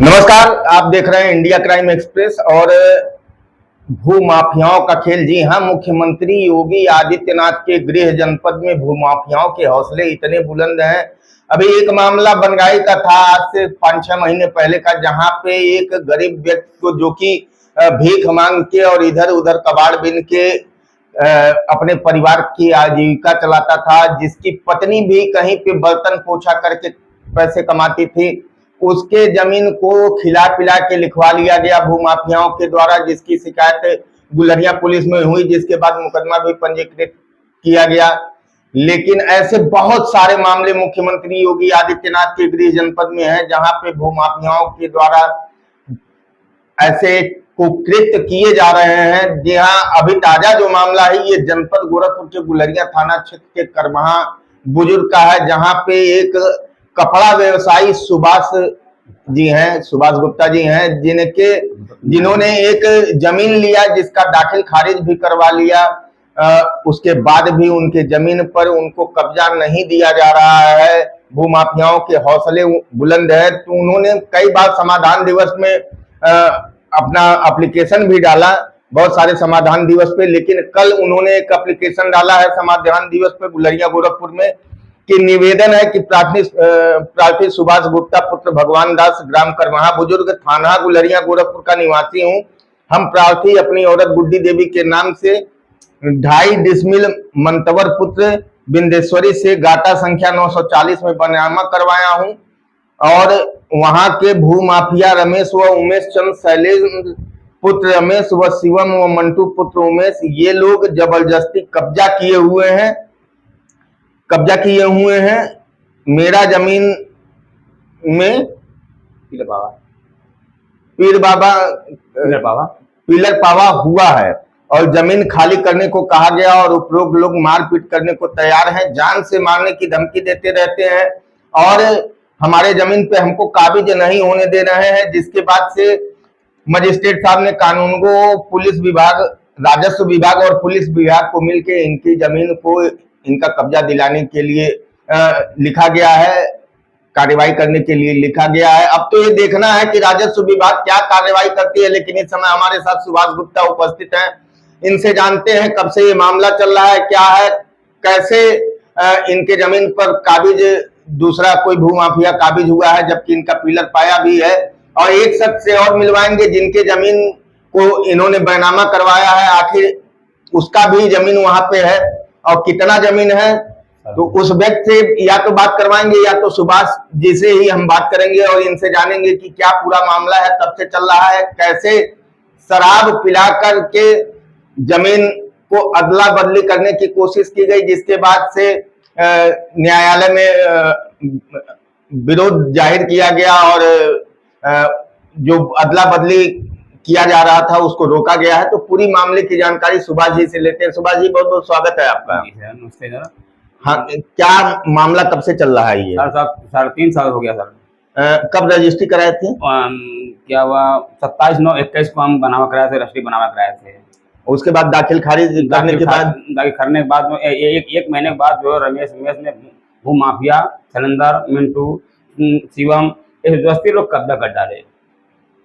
नमस्कार, आप देख रहे हैं इंडिया क्राइम एक्सप्रेस और भू माफियाओं का खेल। जी हां, मुख्यमंत्री योगी आदित्यनाथ के गृह जनपद में भू माफियाओं के हौसले इतने बुलंद हैं। अभी एक मामला बनगाई का था आज से 5-6 महीने पहले का, जहां पे एक गरीब व्यक्ति को, जो कि भीख मांग के और इधर उधर कबाड़ बीन के अपने परिवार की आजीविका चलाता था, जिसकी पत्नी भी कहीं पे बर्तन पोछा करके पैसे कमाती थी, उसके जमीन को खिला पिला के लिखवा लिया गया भूमाफियाओं के द्वारा, जिसकी शिकायत गुलरिया पुलिस में हुई, जिसके बाद मुकदमा भी पंजीकृत किया गया। लेकिन ऐसे बहुत सारे मामले मुख्यमंत्री योगी आदित्यनाथ के गृह जनपद में है, जहां पे भूमाफियाओं के द्वारा ऐसे कुकृत्य किए जा रहे हैं। जी हाँ, अभी ताजा जो मामला है ये जनपद गोरखपुर के गुलरिया थाना क्षेत्र के करमहा बुजुर्ग का है, जहां पे एक कपड़ा व्यवसायी सुभाष गुप्ता जी हैं, जिन्होंने एक जमीन लिया, जिसका दाखिल खारिज भी करवा लिया। उसके बाद भी उनके जमीन पर उनको कब्जा नहीं दिया जा रहा है। भूमाफियाओं के हौसले बुलंद है, तो उन्होंने कई बार समाधान दिवस में अपना एप्लीकेशन भी डाला, बहुत सारे समाधान दिवस पे। लेकिन कल उन्होंने एक एप्लीकेशन डाला है समाधान दिवस पे गुलरिया गोरखपुर में, कि निवेदन है कि प्रार्थी सुभाष गुप्ता पुत्र भगवान दास, ग्राम करमहा बुजुर्ग, थाना गुलरिया गोरखपुर का निवासी हूं। हम प्रार्थी अपनी औरत गुड्डी देवी के नाम से 2.5 डिसमिल मंतवर पुत्र बिंदेश्वरी से गाटा संख्या 940 में बनामा करवाया हूं, और वहां के भू माफिया रमेश व उमेश चंद्र, शैलेंद्र पुत्र रमेश व शिवम व मंटू पुत्र उमेश, ये लोग जबरदस्ती कब्जा किए हुए हैं मेरा जमीन में। पिलर पावा हुआ है और जमीन खाली करने को कहा गया, और उपरोक्त लोग मारपीट करने को तैयार हैं, जान से मारने की धमकी देते रहते हैं, और हमारे जमीन पे हमको काबिज नहीं होने दे रहे हैं। जिसके बाद से मजिस्ट्रेट साहब ने कानून को, पुलिस विभाग, राजस्व विभाग और पुलिस विभाग को मिलकर इनकी जमीन को, इनका कब्जा दिलाने के लिए लिखा गया है, कार्रवाई करने के लिए लिखा गया है। अब तो ये देखना है कि राजस्व विभाग क्या कार्रवाई करती है। लेकिन इस समय हमारे साथ सुभाष गुप्ता उपस्थित हैं, इनसे जानते हैं कब से ये मामला चल रहा है, क्या है, कैसे इनके जमीन पर काबिज दूसरा कोई भूमाफिया काबिज हुआ है, जबकि इनका पिलर पाया भी है। और एक शख्स से और मिलवाएंगे जिनके जमीन को इन्होंने बैनामा करवाया है, आखिर उसका भी जमीन वहां पे है और कितना जमीन है, तो उस व्यक्ति से या तो बात करवाएंगे या तो सुभाष जी से ही हम बात करेंगे, और इनसे जानेंगे कि क्या पूरा मामला है, कब से चल रहा है, कैसे शराब पिला करके जमीन को अदला बदली करने की कोशिश की गई, जिसके बाद से न्यायालय में विरोध जाहिर किया गया, और जो अदला बदली किया जा रहा था उसको रोका गया है। तो पूरी मामले की जानकारी सुभाष जी से लेते हैं। सुभाष जी, बहुत बहुत स्वागत है आपका। नमस्ते सर। हाँ, क्या मामला कब से चल रहा है ये? सर 3.5 साल हो गया सर। कब रजिस्ट्री कराए थे? क्या हुआ, 27/9/21 को हम बनावा कराए थे, रजिस्ट्री बनावा कराए थे। उसके बाद दाखिल खारिज करने के बाद, दाखिल करने के बाद एक महीने के बाद जो रमेश ने भू माफिया, शैलेंद्र, मिंटू, शिवम, ये जबरदस्ती लोग कब्जा कर डाले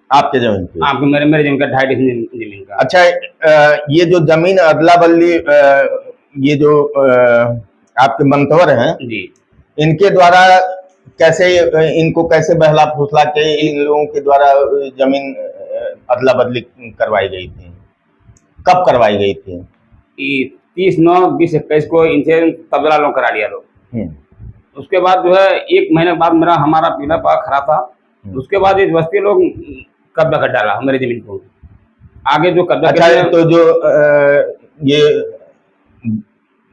आपके जमीन पे। आपको मेरे जमीन का 2.5 डिसमिल जमीन का। अच्छा, ये जो जमीन अदला बदली, ये जो आपके मंतवर हैं जी, इनके द्वारा कैसे, इनको कैसे बहला फुसला के इन लोगों के द्वारा जमीन अदला बदली करवाई गई थी? कब करवाई गई थी? 30/9/2021 को इनसे तबदला लोग करा लिया लोग। उसके बाद जो है 1 महीने बाद हमारा पीला पाक खड़ा था। उसके बाद इस बस्ती लोग कब्जा कर डाला मेरी जमीन को, आगे जो कब्जा। अच्छा, तो जो ये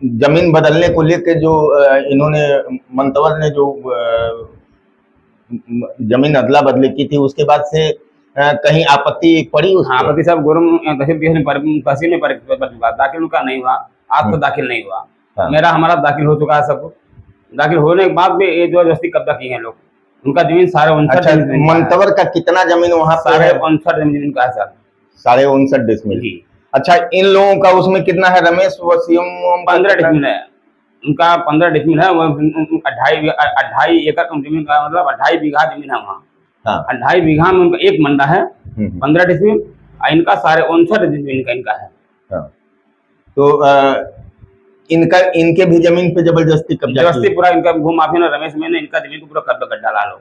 जमीन बदलने को लेके जो इन्होंने, मंतवर ने जो जमीन अदला बदली की थी, उसके बाद से कहीं आपत्ति पड़ी? आपत्ति सब तहसील में दाखिल उनका नहीं हुआ, आज तो दाखिल नहीं हुआ। हाँ। हमारा दाखिल हो चुका है, सब दाखिल होने के बाद भी ये जो जबरदस्ती कब्जा किए हैं लोग, उनका जमीन सारे 59। अच्छा, मंतवर का कितना जमीन वहाँ पे है? 59 जमीन का है सर। 59.5 डिसमिल। अच्छा, इन लोगों का उसमें कितना है? रमेश व शिवम 15 डिसमिल है। उनका 15 डिसमिल है, वो 2.5 एकड़ जमीन का, मतलब 2.5 बीघा जमीन है वहाँ। हाँ। 2.5 बीघा में उनका एक मंडा है, 15 डिसमिल, और इनका 59.5 डिसमिल इनका है। हाँ। तो इनके भी जमीन पे जबरदस्ती कब्जा जबरदस्ती पूरा इनका भूमाफिया ने, रमेश मैंने इनका जमीन को पूरा कब्जा कर डाला लोग।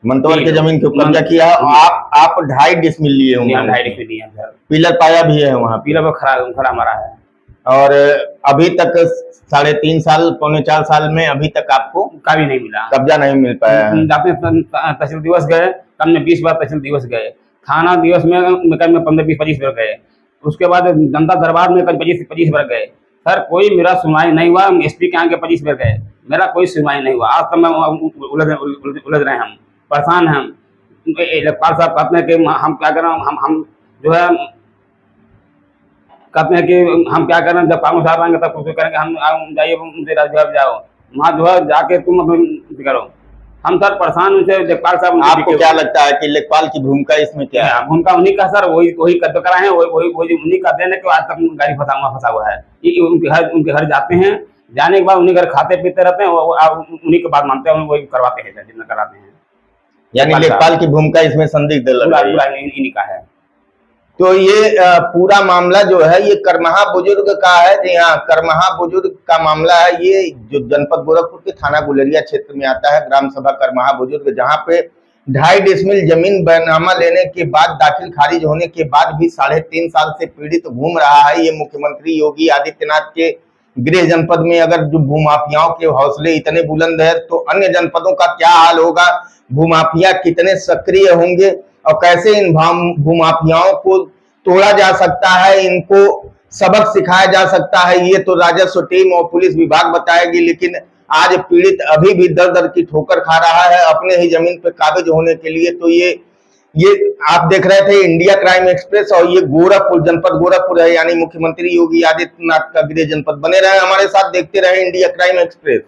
मंतौर के जमीन को कब्जा किया। आप 2.5 डिसमिल लिए होंगे। 2.5 डिसमिल दिए हैं। पिलर पाया भी है वहाँ, पीला पर खड़ा मारा है। और अभी तक 3.5 साल, पौने 4 साल में अभी तक आपको का भी नहीं मिला, कब्जा नहीं मिल पाया है। आपने तहसील दिवस गए, कम में 20 बार तहसील दिवस गए, थाना दिवस में कम में 15-20-25 बार गए, उसके बाद जनता दरबार में करीब 25 बार गए। सर कोई मेरा सुनवाई नहीं हुआ। SP के आगे 25 बार गए, मेरा कोई सुनवाई नहीं हुआ। आज तक मैं उलझ रहे हैं, हम परेशान हैं। लेखपाल साहब कहते हैं कि हम क्या करें, हम जो है कहते हैं कि हम क्या करें, जब कानून साहब आएंगे तब कुछ करेंगे। हम जाइए उनसे राजभवन जाओ, वहाँ जो है जाके तुम अपनी करो। हम सर परेशान उनसे। लेखपाल साहब, आपको क्या लगता है कि लेखपाल की भूमिका इसमें क्या है? भूमिका उन्हीं का सर, वही कब्जा कराए हैं, वही उन्हीं का देन है कि आज तक गाड़ी फंसा हुआ है। उनके घर जाते हैं, जाने के बाद उन्हीं घर खाते पीते रहते हैं, उन्हीं की बात मानते हैं, वही करवाते हैं जितना कराते हैं। यानी लेखपाल की भूमिका इसमें संदिग्ध लग रही है। इन्हीं का है। तो ये पूरा मामला जो है ये करमहा बुजुर्ग का है। जी हाँ, करमहा बुजुर्ग का मामला है। ये जो जनपद गोरखपुर के थाना गुलरिया क्षेत्र में आता है, ग्राम सभा करमहा बुजुर्ग, जहाँ पे 2.5 डिसमिल जमीन बैनामा लेने के बाद, दाखिल खारिज होने के बाद भी 3.5 साल से पीड़ित घूम रहा है। ये मुख्यमंत्री योगी आदित्यनाथ के गृह जनपद में अगर जो भूमाफियाओं के हौसले इतने बुलंद है, तो अन्य जनपदों का क्या हाल होगा? भूमाफिया कितने सक्रिय होंगे और कैसे इन भूमाफियाओं को तोड़ा जा सकता है, इनको सबक सिखाया जा सकता है, ये तो राजस्व टीम और पुलिस विभाग बताएगी। लेकिन आज पीड़ित अभी भी दर दर की ठोकर खा रहा है अपने ही जमीन पे काबिज होने के लिए। तो ये आप देख रहे थे इंडिया क्राइम एक्सप्रेस, और ये गोरखपुर, जनपद गोरखपुर है, यानी मुख्यमंत्री योगी आदित्यनाथ का गृह जनपद। बने रहे हमारे साथ, देखते रहे इंडिया क्राइम एक्सप्रेस।